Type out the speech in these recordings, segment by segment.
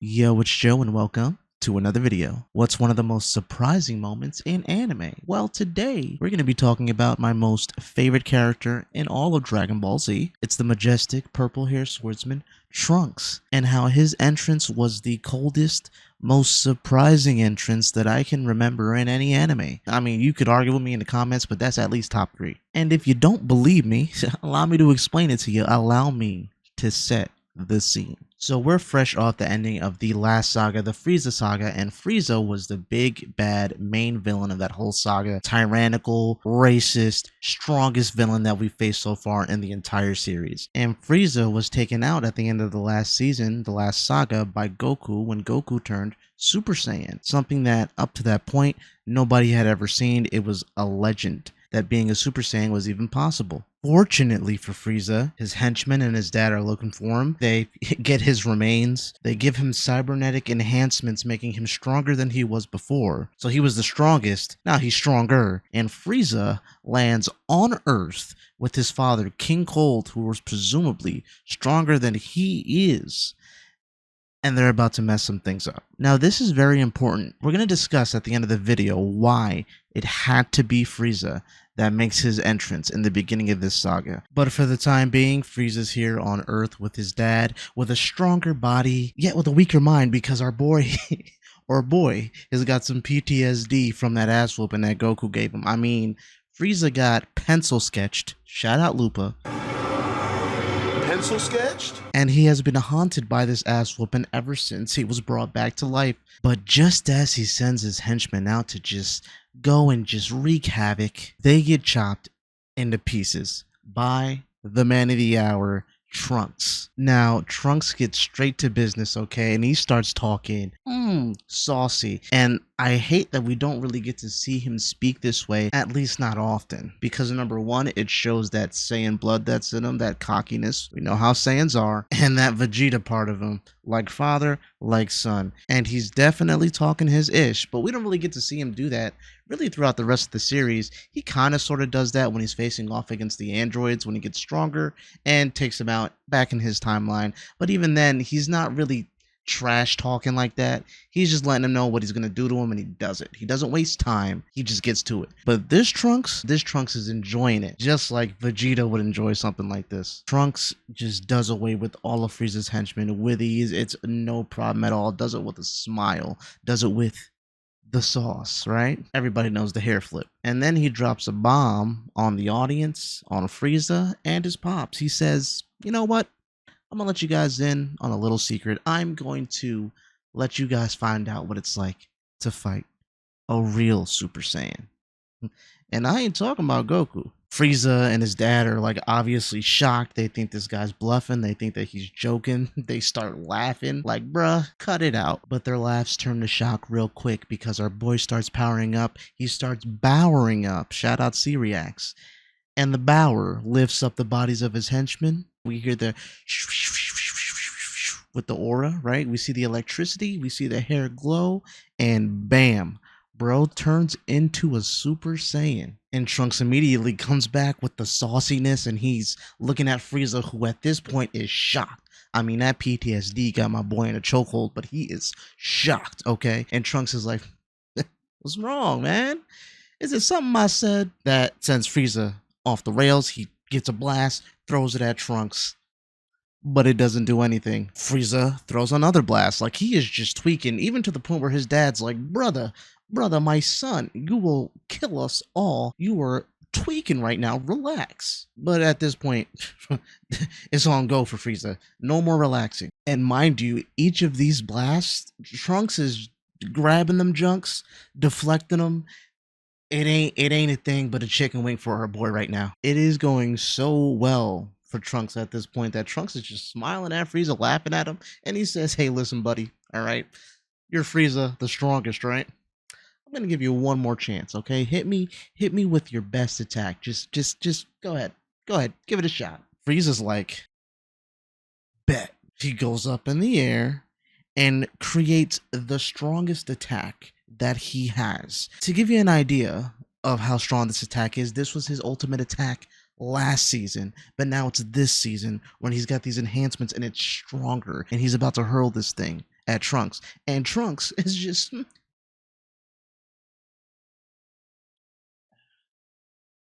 Yo, it's Joe and welcome to another video. What's one of the most surprising moments in anime? Well, today we're going to be talking about my most favorite character in all of Dragon Ball Z. It's the majestic purple-haired swordsman Trunks, and how his entrance was the coldest, most surprising entrance that I can remember in any anime. I mean, you could argue with me in the comments, but that's at least top 3. And if you don't believe me, allow me to explain it to you. Allow me to set the scene. So we're fresh off the ending of the last saga, the Frieza saga, and Frieza was the big bad main villain of that whole saga. Tyrannical, racist, strongest villain that we faced so far in the entire series. And Frieza was taken out at the end of the last season, the last saga, by Goku when Goku turned Super Saiyan. Something that up to that point nobody had ever seen. It was a legend that being a Super Saiyan was even possible. Fortunately for Frieza, his henchmen and his dad are looking for him. They get his remains. They give him cybernetic enhancements, making him stronger than he was before. So he was the strongest, now he's stronger. And Frieza lands on Earth with his father, King Cold, who was presumably stronger than he is. And they're about to mess some things up. Now, this is very important. We're going to discuss at the end of the video why it had to be Frieza that makes his entrance in the beginning of this saga. But for the time being, Frieza's here on Earth with his dad, with a stronger body, yet with a weaker mind, because our boy, has got some PTSD from that ass whooping that Goku gave him. I mean, Frieza got pencil sketched. Shout out Lupa. Pencil sketched? And he has been haunted by this ass whooping ever since he was brought back to life. But just as he sends his henchmen out to just go and just wreak havoc, they get chopped into pieces by the man of the hour, Trunks. Now, Trunks gets straight to business, okay, and he starts talking saucy. And I hate that we don't really get to see him speak this way, at least not often, because number one, it shows that Saiyan blood that's in him, that cockiness. We know how Saiyans are, and that Vegeta part of him, like father, like son. And he's definitely talking his ish, but we don't really get to see him do that really throughout the rest of the series. He kind of sort of does that when he's facing off against the androids, when he gets stronger and takes them out back in his timeline. But even then, he's not really trash talking like that. He's just letting him know what he's gonna do to him, and he does it. He doesn't waste time. He just gets to it. But this Trunks is enjoying it, just like Vegeta would enjoy something like this. Trunks just does away with all of Frieza's henchmen with ease. It's no problem at all. Does it with a smile. Does it with the sauce, right? Everybody knows the hair flip. And then he drops a bomb on the audience, on Frieza and his pops. He says, you know what? I'm gonna let you guys in on a little secret. I'm going to let you guys find out what it's like to fight a real Super Saiyan. And I ain't talking about Goku. Frieza and his dad are like obviously shocked. They think this guy's bluffing. They think that he's joking. They start laughing like, bruh, cut it out. But their laughs turn to shock real quick because our boy starts powering up. He starts bowering up. Shout out C-Reacts. And the bower lifts up the bodies of his henchmen. We hear the with the aura, right? We see the electricity, we see the hair glow, and bam, bro turns into a Super Saiyan. And Trunks immediately comes back with the sauciness, and he's looking at Frieza, who at this point is shocked. I mean, that PTSD got my boy in a chokehold, but he is shocked, okay? And Trunks is like, what's wrong, man? Is it something I said that sends Frieza off the rails? He gets a blast, throws it at Trunks, but it doesn't do anything. Frieza throws another blast. Like, he is just tweaking, even to the point where his dad's like, brother, my son, you will kill us all. You are tweaking right now. Relax. But at this point, it's on go for Frieza. No more relaxing. And mind you, each of these blasts, Trunks is grabbing them junks, deflecting them. It ain't a thing but a chicken wing for our boy right now. It is going so well for Trunks at this point that Trunks is just smiling at Frieza, laughing at him, and he says, hey, listen, buddy, all right? You're Frieza, the strongest, right? I'm gonna give you one more chance, okay? Hit me with your best attack. Just go ahead. Give it a shot. Frieza's like, bet. He goes up in the air and creates the strongest attack that he has. To give you an idea of how strong this attack is, this was his ultimate attack last season, but now it's this season when he's got these enhancements and it's stronger, and he's about to hurl this thing at Trunks. And Trunks is just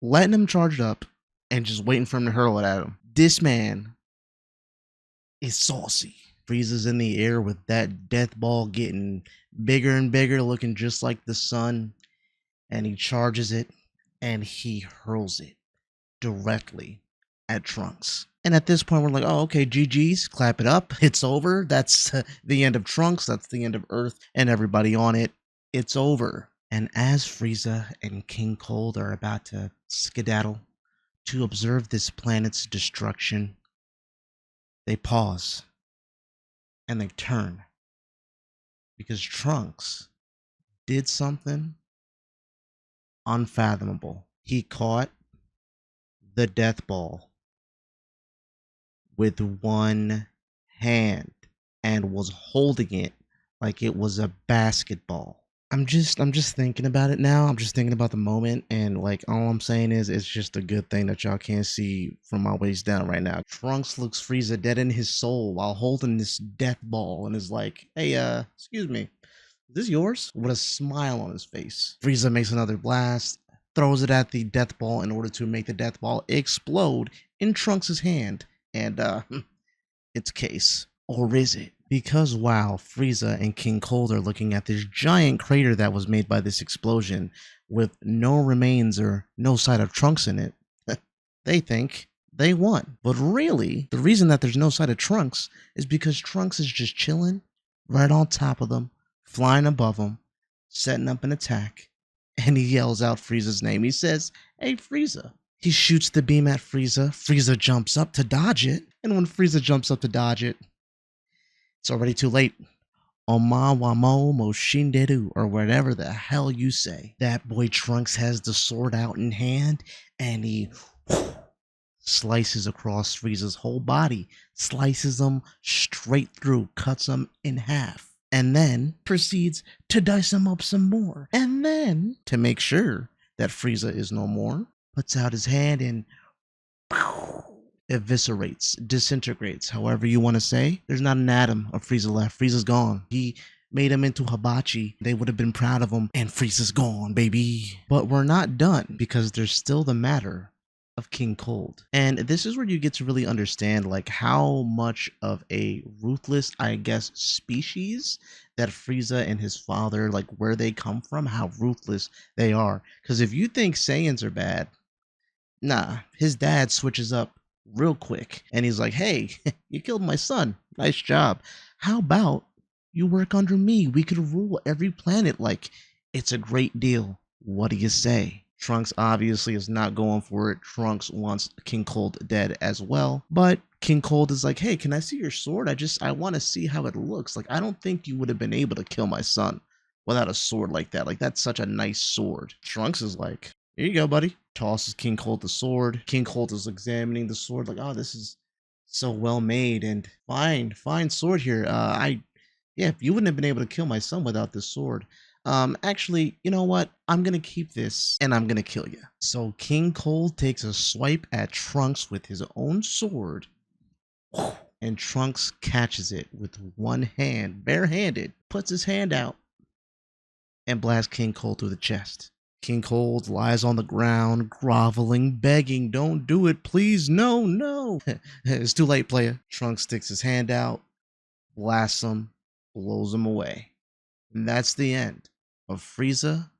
letting him charge up and just waiting for him to hurl it at him. This man is saucy. Frieza's in the air with that death ball getting bigger and bigger, looking just like the sun. And he charges it and he hurls it directly at Trunks. And at this point, we're like, oh, okay, GG's, clap it up. It's over. That's the end of Trunks. That's the end of Earth and everybody on it. It's over. And as Frieza and King Cold are about to skedaddle to observe this planet's destruction, they pause and they turn because Trunks did something unfathomable. He caught the death ball with one hand and was holding it like it was a basketball. I'm just thinking about it now. I'm just thinking about the moment, and like all I'm saying is it's just a good thing that y'all can't see from my waist down right now. Trunks looks Frieza dead in his soul while holding this death ball and is like, "Hey, excuse me, is this yours?" With a smile on his face. Frieza makes another blast, throws it at the death ball in order to make the death ball explode in Trunks' hand, and it's case. Or is it? Because while Frieza and King Cold are looking at this giant crater that was made by this explosion with no remains or no sight of Trunks in it, they think they won. But really, the reason that there's no sight of Trunks is because Trunks is just chilling right on top of them, flying above them, setting up an attack, and he yells out Frieza's name. He says, "Hey, Frieza." He shoots the beam at Frieza. Frieza jumps up to dodge it, and when Frieza jumps up to dodge it, it's already too late. Oma wamo moshinderu, or whatever the hell you say. That boy Trunks has the sword out in hand, and he slices across Frieza's whole body, slices him straight through, cuts him in half, and then proceeds to dice him up some more. And then, to make sure that Frieza is no more, puts out his hand and eviscerates, disintegrates, however you want to say. There's not an atom of Frieza left. Frieza's gone. He made him into Hibachi. They would have been proud of him, and Frieza's gone, baby. But we're not done, because there's still the matter of King Cold. And this is where you get to really understand like how much of a ruthless, I guess, species that Frieza and his father, like where they come from, how ruthless they are. Because if you think Saiyans are bad, nah, his dad switches up real quick and he's like, "Hey, you killed my son. Nice job. How about you work under me? We could rule every planet. Like, it's a great deal. What do you say?" Trunks obviously is not going for it. Trunks wants King Cold dead as well. But King Cold is like, "Hey, can I see your sword? I want to see how it looks. Like, I don't think you would have been able to kill my son without a sword like that. Like, that's such a nice sword." Trunks is like, "Here you go, buddy." Tosses King Cold the sword. King Cold is examining the sword like, "Oh, this is so well made and fine sword here. Yeah, you wouldn't have been able to kill my son without this sword. Actually, you know what? I'm gonna keep this and I'm gonna kill you." So King Cold takes a swipe at Trunks with his own sword, and Trunks catches it with one hand, barehanded, puts his hand out, and blasts King Cold through the chest. King Cold lies on the ground, groveling, begging, "Don't do it, please, no, no." It's too late, player. Trunks sticks his hand out, blasts him, blows him away. And that's the end of Frieza,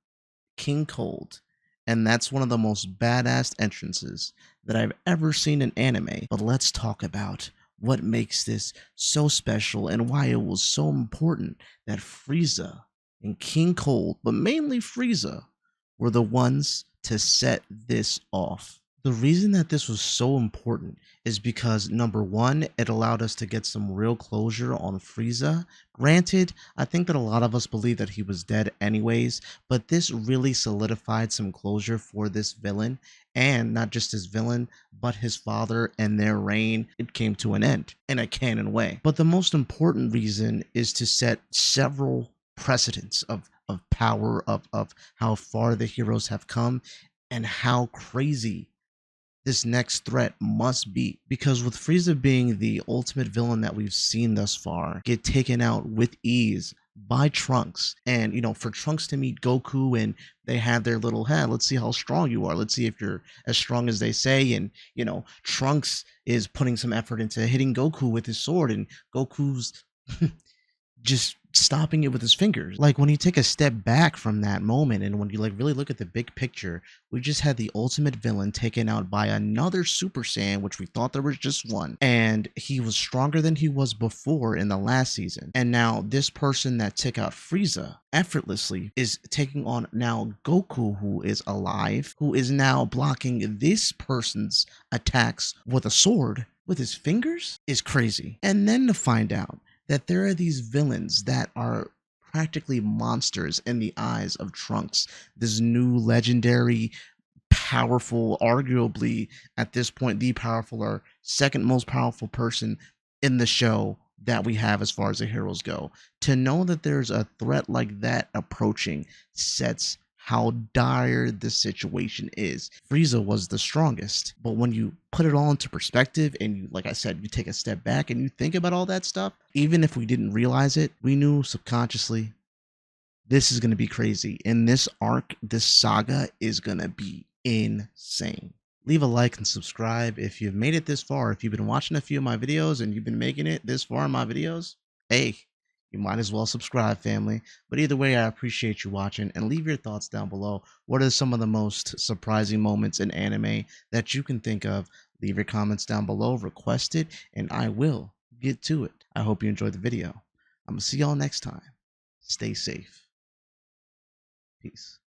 King Cold. And that's one of the most badass entrances that I've ever seen in anime. But let's talk about what makes this so special and why it was so important that Frieza and King Cold, but mainly Frieza, were the ones to set this off. The reason that this was so important is because, number one, it allowed us to get some real closure on Frieza. Granted, I think that a lot of us believe that he was dead anyways, but this really solidified some closure for this villain, and not just his villain, but his father and their reign. It came to an end in a canon way. But the most important reason is to set several precedents of power, of how far the heroes have come, and how crazy this next threat must be. Because with Frieza being the ultimate villain that we've seen thus far get taken out with ease by Trunks, and for Trunks to meet Goku and they have their little head, let's see how strong you are, let's see if you're as strong as they say. And Trunks is putting some effort into hitting Goku with his sword, and Goku's just stopping it with his fingers. Like, when you take a step back from that moment and when you really look at the big picture, we just had the ultimate villain taken out by another Super Saiyan, which we thought there was just one, and he was stronger than he was before in the last season. And now this person that took out Frieza effortlessly is taking on now Goku, who is alive, who is now blocking this person's attacks with a sword with his fingers, is crazy. And then to find out that there are these villains that are practically monsters in the eyes of Trunks, this new legendary, powerful, arguably at this point the powerful or second most powerful person in the show that we have as far as the heroes go. To know that there's a threat like that approaching sets how dire the situation is. Frieza was the strongest, but when you put it all into perspective and you, like I said, you take a step back and you think about all that stuff, even if we didn't realize it, we knew subconsciously this is going to be crazy. And this arc, this saga is going to be insane. Leave a like and subscribe if you've made it this far. If you've been watching a few of my videos and you've been making it this far in my videos, hey, you might as well subscribe, family. But either way, I appreciate you watching, and leave your thoughts down below. What are some of the most surprising moments in anime that you can think of? Leave your comments down below, request it, and I will get to it. I hope you enjoyed the video. I'm going to see y'all next time. Stay safe. Peace.